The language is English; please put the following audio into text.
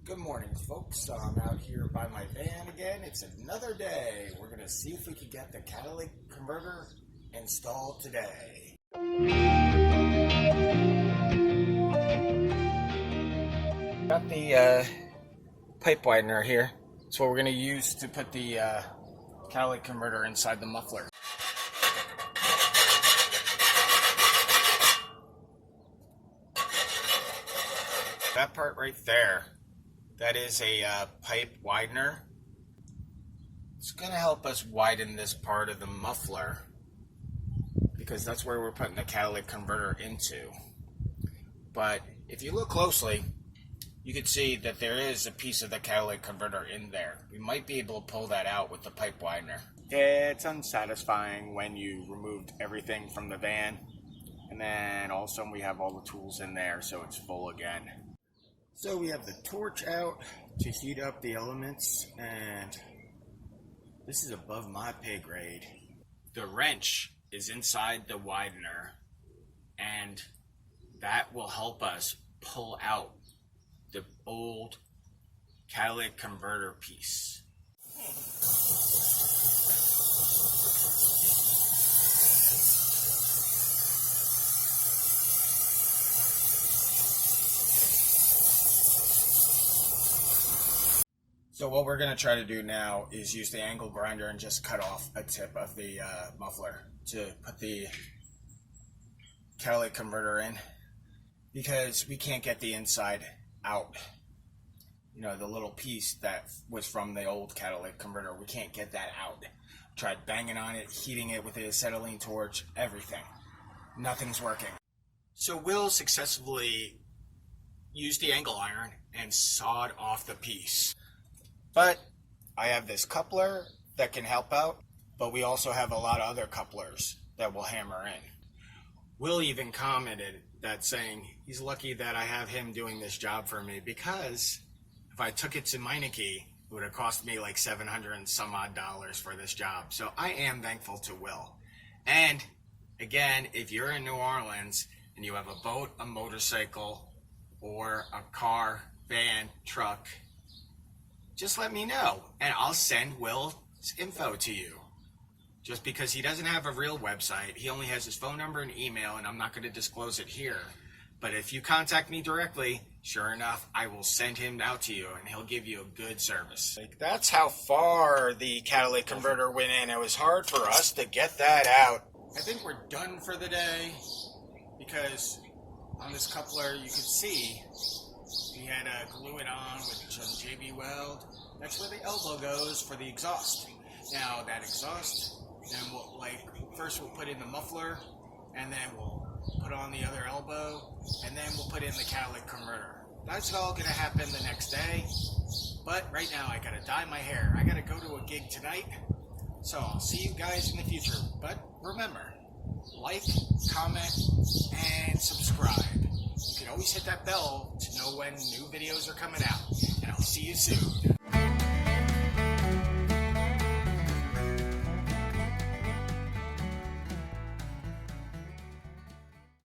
Good morning, folks. I'm out here by my van again. It's another day. We're going to see if we can get the catalytic converter installed today. Got the pipe widener here. That's what we're going to use to put the catalytic converter inside the muffler. That part right there, that is a pipe widener. It's going to help us widen this part of the muffler because that's where we're putting the catalytic converter into. But if you look closely, you can see that there is a piece of the catalytic converter in there. We might be able to pull that out with the pipe widener. It's unsatisfying when you removed everything from the van, and then all of a sudden we have all the tools in there, so it's full again. So we have the torch out to heat up the elements, and this is above my pay grade. The wrench is inside the widener, and that will help us pull out the old catalytic converter piece. So what we're going to try to do now is use the angle grinder and just cut off a tip of the muffler to put the catalytic converter in, because we can't get the inside out. You know, the little piece that was from the old catalytic converter, we can't get that out. Tried banging on it, heating it with the acetylene torch, everything. Nothing's working. So Will successfully used the angle iron and sawed off the piece. But I have this coupler that can help out, but we also have a lot of other couplers that will hammer in. Will even commented that saying he's lucky that I have him doing this job for me, because if I took it to Meineke, it would have cost me like $700 and some odd for this job. So I am thankful to Will. And again, if you're in New Orleans and you have a boat, a motorcycle, or a car, van, truck, just let me know, and I'll send Will's info to you. Just because he doesn't have a real website, he only has his phone number and email, and I'm not going to disclose it here. But if you contact me directly, sure enough, I will send him out to you, and he'll give you a good service. That's how far the catalytic converter went in. It was hard for us to get that out. I think we're done for the day, because on this coupler you can see we had to glue it on with some JB Weld. That's where the elbow goes for the exhaust. Now that exhaust, then first we'll put in the muffler, and then we'll put on the other elbow, and then we'll put in the catalytic converter. That's all going to happen the next day. But right now I got to dye my hair. I got to go to a gig tonight. So I'll see you guys in the future. But remember, like, comment, and subscribe. You can always hit that bell to know when new videos are coming out. And I'll see you soon.